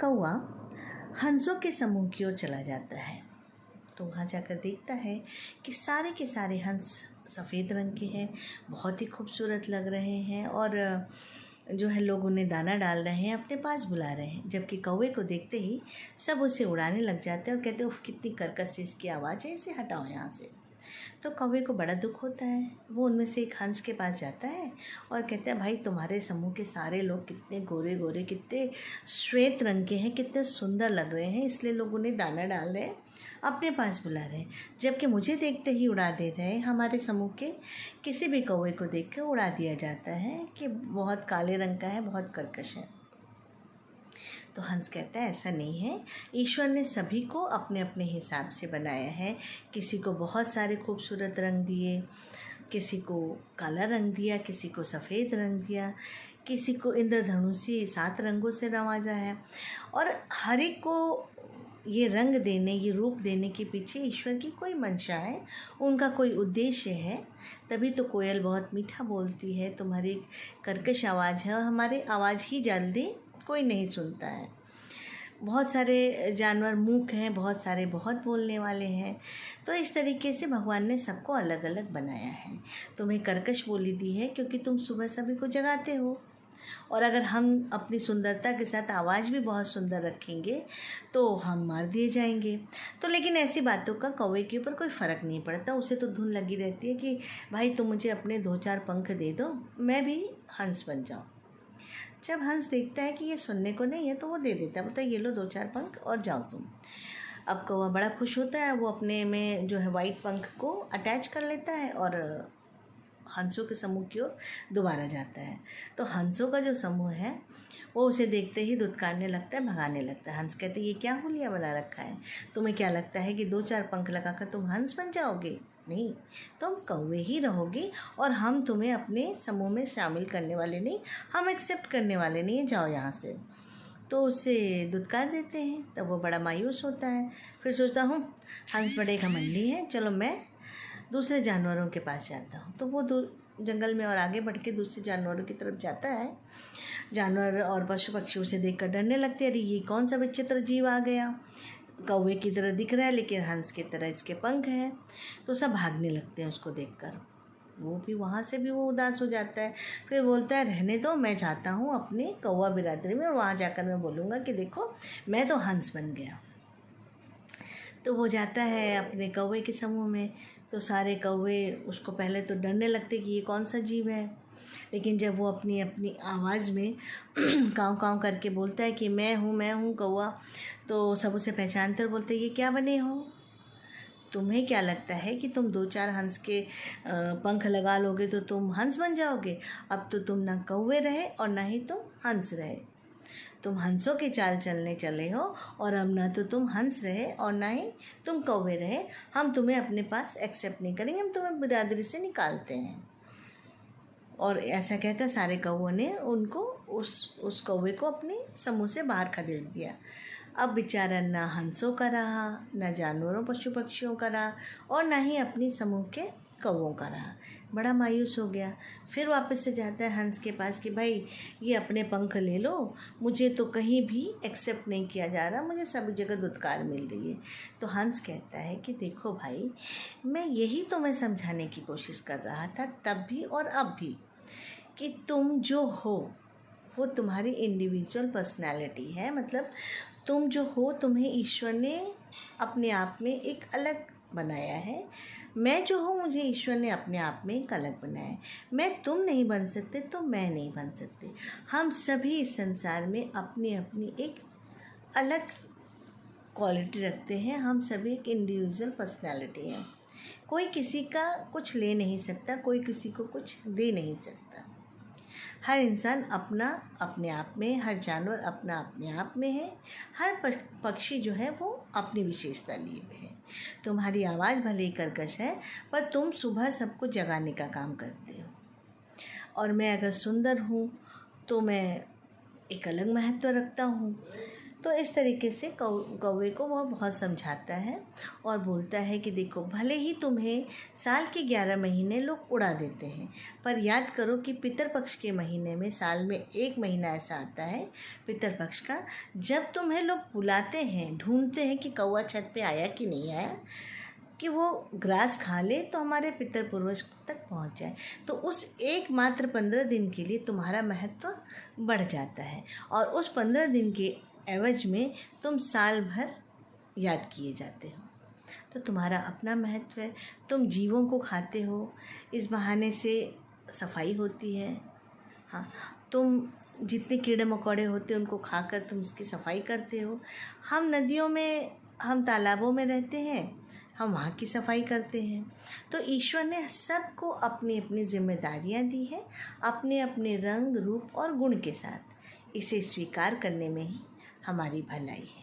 कौवा हंसों के समूह की ओर चला जाता है। तो वहाँ जाकर देखता है कि सारे के सारे हंस सफ़ेद रंग के हैं, बहुत ही खूबसूरत लग रहे हैं और जो है लोग उन्हें दाना डाल रहे हैं, अपने पास बुला रहे हैं। जबकि कौवे को देखते ही सब उसे उड़ाने लग जाते हैं और कहते हैं उफ कितनी कर्कश से इसकी आवाज़ है, इसे हटाओ यहाँ से। तो कौवे को बड़ा दुख होता है। वो उनमें से एक हंस के पास जाता है और कहता है भाई तुम्हारे समूह के सारे लोग कितने गोरे गोरे, कितने श्वेत रंग के हैं, कितने सुंदर लग रहे हैं, इसलिए लोग उन्हें दाना डाल रहे हैं, अपने पास बुला रहे हैं। जबकि मुझे देखते ही उड़ा दे रहे हैं। हमारे समूह के किसी भी कौवे को देख कर उड़ा दिया जाता है कि बहुत काले रंग का है, बहुत कर्कश है। तो हंस कहता है ऐसा नहीं है, ईश्वर ने सभी को अपने अपने हिसाब से बनाया है। किसी को बहुत सारे खूबसूरत रंग दिए, किसी को काला रंग दिया, किसी को सफ़ेद रंग दिया, किसी को इंद्रधनुषी 7 रंगों से नवाजा है। और हर एक को ये रंग देने, ये रूप देने के पीछे ईश्वर की कोई मंशा है, उनका कोई उद्देश्य है। तभी तो कोयल बहुत मीठा बोलती है, तुम्हारी कर्कश आवाज़ है और हमारी आवाज़ ही जल्दी कोई नहीं सुनता है। बहुत सारे जानवर मूक हैं, बहुत सारे बहुत बोलने वाले हैं। तो इस तरीके से भगवान ने सबको अलग अलग बनाया है। तुम्हें कर्कश बोली दी है क्योंकि तुम सुबह सभी को जगाते हो, और अगर हम अपनी सुंदरता के साथ आवाज़ भी बहुत सुंदर रखेंगे तो हम मार दिए जाएंगे। तो लेकिन ऐसी बातों का कौवे के ऊपर कोई फ़र्क नहीं पड़ता। उसे तो धुन लगी रहती है कि भाई तुम मुझे अपने 2-4 पंख दे दो, मैं भी हंस बन जाऊँ। जब हंस देखता है कि ये सुनने को नहीं है तो वो दे देता है, बोलता है ये लो 2-4 पंख और जाओ तुम। अब कौवा बड़ा खुश होता है, वो अपने में जो है वाइट पंख को अटैच कर लेता है और हंसों के समूह की ओर दोबारा जाता है। तो हंसों का जो समूह है वो उसे देखते ही दुत्कारने लगता है, भगाने लगता है। हंस कहते हैं ये क्या हुलिया बना रखा है, तुम्हें क्या लगता है कि 2-4 पंख लगाकर तुम हंस बन जाओगे? नहीं, तुम कौवे ही रहोगे और हम तुम्हें अपने समूह में शामिल करने वाले नहीं, हम एक्सेप्ट करने वाले नहीं, जाओ यहाँ से। तो उसे दुत्कार देते हैं। तब वो बड़ा मायूस होता है। फिर सोचता हूँ हंस बड़े घमंडी हैं, चलो मैं दूसरे जानवरों के पास जाता हूँ। तो वो जंगल में और आगे बढ़ के दूसरे जानवरों की तरफ जाता है। जानवर और पशु पक्षी उसे देखकर डरने लगते हैं, अरे ये कौन सा विचित्र जीव आ गया, कौवे की तरह दिख रहा है लेकिन हंस की तरह इसके पंख हैं। तो सब भागने लगते हैं उसको देखकर। वो भी वहाँ से भी वो उदास हो जाता है। फिर बोलता है रहने दो, मैं जाता हूँ अपने कौवा बिरादरी में और वहाँ जाकर मैं बोलूँगा कि देखो मैं तो हंस बन गया। तो वो जाता है अपने कौवे के समूह में। तो सारे कौवे उसको पहले तो डरने लगते कि ये कौन सा जीव है, लेकिन जब वो अपनी अपनी आवाज़ में काँव काँव करके बोलता है कि मैं हूँ कौवा, तो सब उसे पहचानकर बोलते ये क्या बने हो, तुम्हें क्या लगता है कि तुम 2-4 हंस के पंख लगा लोगे तो तुम हंस बन जाओगे? अब तो तुम ना कौवे रहे और ना ही तुम हंस रहे, तुम हंसों के चाल चलने चले हो और अब ना तो तुम हंस रहे और ना ही तुम कौवे रहे। हम तुम्हें अपने पास एक्सेप्ट नहीं करेंगे, हम तुम्हें बिरादरी से निकालते हैं। और ऐसा कहकर सारे कौवों ने उनको उस कौवे को अपने समूह से बाहर खदेड़ दिया। अब बेचारा ना हंसों का रहा, ना जानवरों पशु पक्षियों का रहा और ना ही अपनी समूह के कौवों का रहा। बड़ा मायूस हो गया। फिर वापस से जाता है हंस के पास कि भाई ये अपने पंख ले लो, मुझे तो कहीं भी एक्सेप्ट नहीं किया जा रहा, मुझे सभी जगह दुत्कार मिल रही है। तो हंस कहता है कि देखो भाई, मैं यही तुम्हें समझाने की कोशिश कर रहा था तब भी और अब भी, कि तुम जो हो वो तुम्हारी इंडिविजुअल पर्सनैलिटी है। मतलब तुम जो हो, तुम्हें ईश्वर ने अपने आप में एक अलग बनाया है। मैं जो हूँ, मुझे ईश्वर ने अपने आप में एक अलग बनाया है। मैं तुम नहीं बन सकते तो मैं नहीं बन सकते। हम सभी इस संसार में अपनी अपनी एक अलग क्वालिटी रखते हैं। हम सभी एक इंडिविजुअल पर्सनैलिटी है। कोई किसी का कुछ ले नहीं सकता, कोई किसी को कुछ दे नहीं सकता। हर इंसान अपना अपने आप में, हर जानवर अपना अपने आप में है, हर पक्षी जो है वो अपनी विशेषता लिए हुए है। तुम्हारी आवाज़ भले ही कर्कश है पर तुम सुबह सबको जगाने का काम करते हो, और मैं अगर सुंदर हूँ तो मैं एक अलग महत्व रखता हूँ। तो इस तरीके से कौवे को वह बहुत समझाता है और बोलता है कि देखो, भले ही तुम्हें साल के 11 महीने लोग उड़ा देते हैं, पर याद करो कि पितरपक्ष के महीने में साल में 1 महीना ऐसा आता है पितरपक्ष का, जब तुम्हें लोग बुलाते हैं, ढूंढते हैं कि कौवा छत पे आया कि नहीं आया, कि वो ग्रास खा ले तो हमारे पितर पूर्वज तक पहुंच जाए। तो उस एकमात्र 15 दिन के लिए तुम्हारा महत्व बढ़ जाता है और उस 15 दिन के एवज में तुम साल भर याद किए जाते हो। तो तुम्हारा अपना महत्व है, तुम जीवों को खाते हो, इस बहाने से सफाई होती है। हाँ, तुम जितने कीड़े मकोड़े होते हैं उनको खाकर तुम उसकी सफाई करते हो। हम नदियों में, हम तालाबों में रहते हैं, हम वहाँ की सफाई करते हैं। तो ईश्वर ने सबको अपनी अपनी जिम्मेदारियाँ दी है, अपने अपने रंग, रूप और गुण के साथ। इसे स्वीकार करने में ही हमारी भलाई है।